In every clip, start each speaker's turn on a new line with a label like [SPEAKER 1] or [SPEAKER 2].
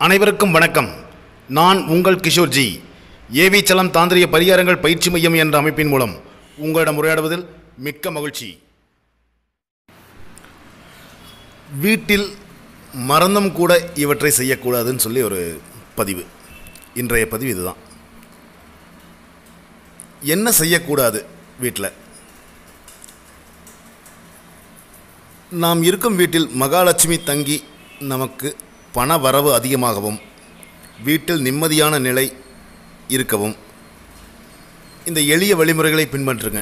[SPEAKER 1] அனைவருக்கும் வணக்கம். நான் உங்கள் கிஷோர்ஜி. ஏவி சலம் தாந்திரிய பரிகாரங்கள் பயிற்சி மையம் என்ற அமைப்பின் மூலம் உங்களிடம் உரையாடுவதில் மிக்க மகிழ்ச்சி. வீட்டில் மறந்தும் கூட இவற்றை செய்யக்கூடாதுன்னு சொல்லி ஒரு பதிவு. இன்றைய பதிவு இதுதான். என்ன செய்யக்கூடாது வீட்டில்? நாம் இருக்கும் வீட்டில் மகாலட்சுமி தங்கி நமக்கு பண வரவு அதிகமாகவும் வீட்டில் நிம்மதியான நிலை இருக்கவும் இந்த எளிய வழிமுறைகளை பின்பற்றுங்க.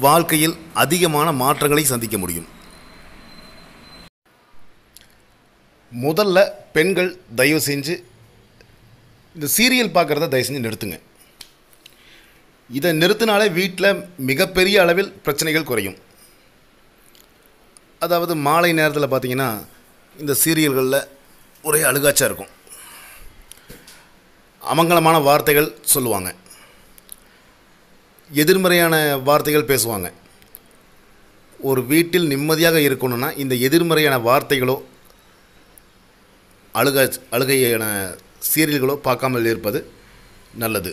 [SPEAKER 1] வாழ்க்கையில் அதிகமான மாற்றங்களை சந்திக்க முடியும். முதல்ல பெண்கள் தயவு செஞ்சு இந்த சீரியல் பார்க்குறத தயவு செஞ்சு நிறுத்துங்க. இதை நிறுத்தினாலே வீட்டில் மிகப்பெரிய அளவில் பிரச்சனைகள் குறையும். அதாவது மாலை நேரத்தில் பார்த்திங்கன்னா இந்த சீரியல்களில் ஒரே அழுகாச்சாக இருக்கும். அமங்கலமான வார்த்தைகள் சொல்லுவாங்க, எதிர்மறையான வார்த்தைகள் பேசுவாங்க. ஒரு வீட்டில் நிம்மதியாக இருக்கணும்னா இந்த எதிர்மறையான வார்த்தைகளோ அழுகையான சீரியல்களோ பார்க்காமல் இருப்பது நல்லது.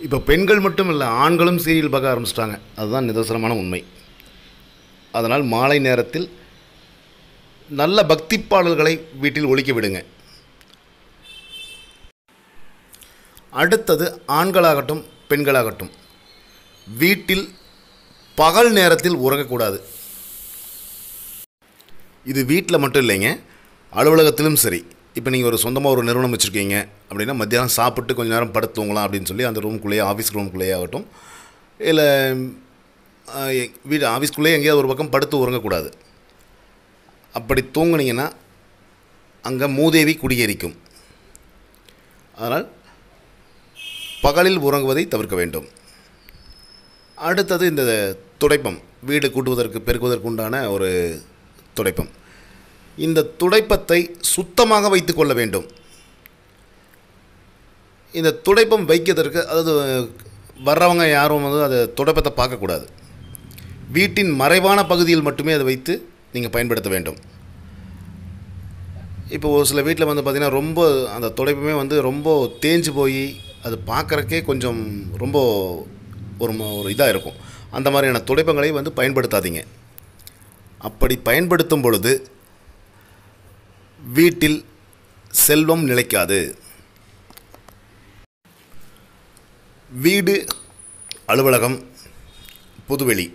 [SPEAKER 1] இப்போ பெண்கள் மட்டும் இல்லை, ஆண்களும் சீரியல் பார்க்க ஆரம்பிச்சிட்டாங்க. அதுதான் நிதர்சனமான உண்மை. அதனால் மாலை நேரத்தில் நல்ல பக்தி பாடல்களை வீட்டில் ஒலிக்க விடுங்க. அடுத்தது, ஆண்களாகட்டும் பெண்களாகட்டும் வீட்டில் பகல் நேரத்தில் உறங்கக்கூடாது. இது வீட்டில் மட்டும் இல்லைங்க, அலுவலகத்திலும் சரி. இப்போ நீங்கள் ஒரு சொந்தமாக ஒரு நிறுவனம் வச்சுருக்கீங்க அப்படின்னா மத்தியானம் சாப்பிட்டு கொஞ்சம் நேரம் படுத்து தூங்கலாம் அப்படின்னு சொல்லி அந்த ரூம்குள்ளேயே, ஆஃபீஸ் ரூம்குள்ளேயே ஆகட்டும், இல்லை வீடு ஆஃபீஸ்குள்ளேயே எங்கேயாவது ஒரு பக்கம் படுத்து உறங்கக்கூடாது. அப்படி தூங்குனீங்கன்னா அங்கே மூதேவி குடியேறிக்கும். அதனால் பகலில் உறங்குவதை தவிர்க்க வேண்டும். அடுத்தது, இந்த துடைப்பம், வீடு கூட்டுவதற்கு பெருக்குவதற்கு உண்டான ஒரு துடைப்பம். இந்த துடைப்பத்தை சுத்தமாக வைத்து கொள்ள வேண்டும். இந்த துடைப்பம் வைக்கிறதற்கு, அதாவது வர்றவங்க யாரும் அதை துடைப்பத்தை பார்க்கக்கூடாது. வீட்டின் மறைவான பகுதியில் மட்டுமே அதை வைத்து நீங்கள் பயன்படுத்த வேண்டும். இப்போ ஒரு சில வீட்டில் பார்த்திங்கன்னா ரொம்ப அந்த துடைப்பமே ரொம்ப தேஞ்சு போய் அது பார்க்குறக்கே கொஞ்சம் ரொம்ப ஒரு இதாக இருக்கும். அந்த மாதிரியான துடைப்பங்களை பயன்படுத்தாதீங்க. அப்படி பயன்படுத்தும் பொழுது வீட்டில் செல்வம் நிலைக்காது. வீடு, அலுவலகம், பொதுவெளி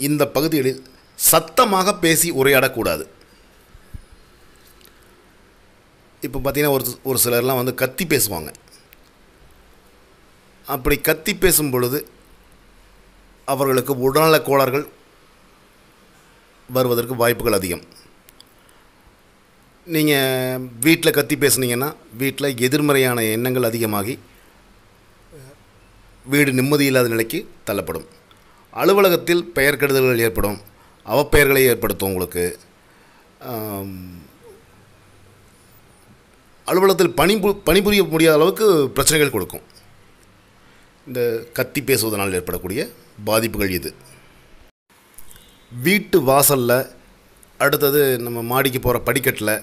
[SPEAKER 1] இந்த பகுதிகளில் சத்தமாக பேசி உரையாடக்கூடாது. இப்போ பார்த்திங்கன்னா ஒரு சிலர்லாம் கத்தி பேசுவாங்க. அப்படி கத்தி பேசும் பொழுது அவர்களுக்கு உடல்நலக் கோளாறுகள் வருவதற்கு வாய்ப்புகள் அதிகம். நீங்கள் வீட்டில் கத்தி பேசுனீங்கன்னா வீட்டில் எதிர்மறையான எண்ணங்கள் அதிகமாகி வீடு நிம்மதியில்லாத நிலைக்கு தள்ளப்படும். அலுவலகத்தில் பெயர் கெடுதல்கள் ஏற்படும், அவப்பெயர்களை ஏற்படுத்தும். உங்களுக்கு அலுவலகத்தில் பணிபுரிய முடியாத அளவுக்கு பிரச்சனைகள் கொடுக்கும் இந்த கத்தி பேசுவதனால் ஏற்படக்கூடிய பாதிப்புகள். இது வீட்டு வாசலில், அடுத்தது நம்ம மாடிக்கு போகிற படிக்கட்டில்,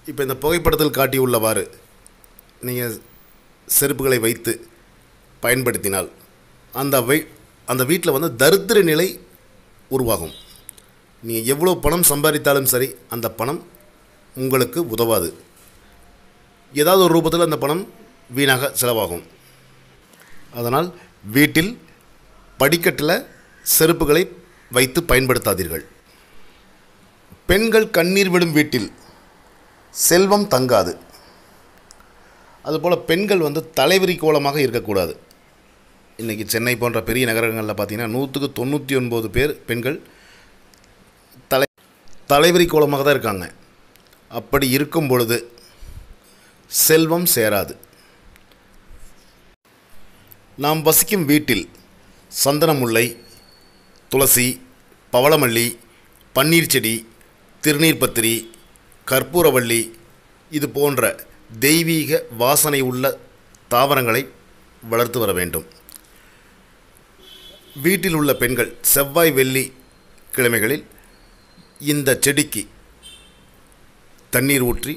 [SPEAKER 1] இப்போ இந்த புகைப்படத்தில் காட்டியுள்ளவாறு நீங்கள் செருப்புகளை வைத்து பயன்படுத்தினால் அந்த வீட்டில் தரித்திர நிலை உருவாகும். நீங்கள் எவ்வளோ பணம் சம்பாதித்தாலும் சரி, அந்த பணம் உங்களுக்கு உதவாது. ஏதாவது ஒரு ரூபத்தில் அந்த பணம் வீணாக செலவாகும். அதனால் வீட்டில் படிக்கட்டில் செருப்புகளை வைத்து பயன்படுத்தாதீர்கள். பெண்கள் கண்ணீர் விடும் வீட்டில் செல்வம் தங்காது. அதுபோல் பெண்கள் தலைவிரி கோலமாக இருக்கக்கூடாது. இன்றைக்கி சென்னை போன்ற பெரிய நகரங்களில் பார்த்திங்கன்னா 100க்கு 99 பேர் பெண்கள் தலைவிரி கோலமாக தான் இருக்காங்க. அப்படி இருக்கும் பொழுது செல்வம் சேராது. நாம் வசிக்கும் வீட்டில் சந்தன முல்லை, துளசி, பவளமல்லி, பன்னீர் செடி, திருநீர் பத்திரி, கற்பூரவள்ளி இது போன்ற தெய்வீக வாசனை உள்ள தாவரங்களை வளர்த்து வர வேண்டும். வீட்டில் உள்ள பெண்கள் செவ்வாய் வெள்ளி கிழமைகளில் இந்த செடிக்கு தண்ணீர் ஊற்றி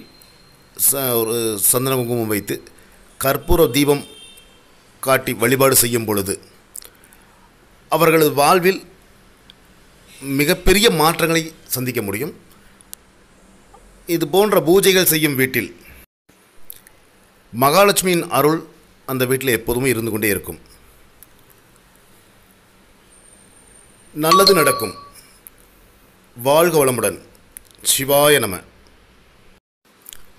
[SPEAKER 1] ஒரு சந்தன குங்குமம் வைத்து கற்பூர தீபம் காட்டி வழிபாடு செய்யும் பொழுது அவர்களது வாழ்வில் மிகப்பெரிய மாற்றங்களை சந்திக்க முடியும். இது போன்ற பூஜைகள் செய்யும் வீட்டில் மகாலட்சுமியின் அருள் அந்த வீட்டில் எப்போதுமே இருந்து கொண்டே இருக்கும். நல்லது நடக்கும். வாழ்க வளமுடன். சிவாய நம.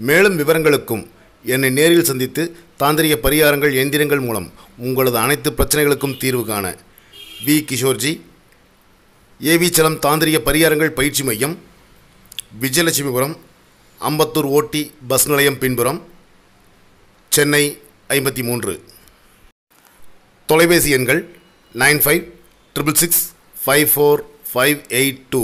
[SPEAKER 1] மேலும் விவரங்களுக்கும் என்னை நேரில் சந்தித்து தாந்திரிக பரிகாரங்கள் எந்திரங்கள் மூலம் உங்களது அனைத்து பிரச்சனைகளுக்கும் தீர்வு காண வி. கிஷோர்ஜி, ஏவி சலம் தாந்திரிக பரிகாரங்கள் பயிற்சி மையம், விஜயலட்சுமிபுரம், அம்பத்தூர் ஓட்டி பஸ் நிலையம் பின்புறம், சென்னை 53. தொலைபேசி எண்கள் 9566654582.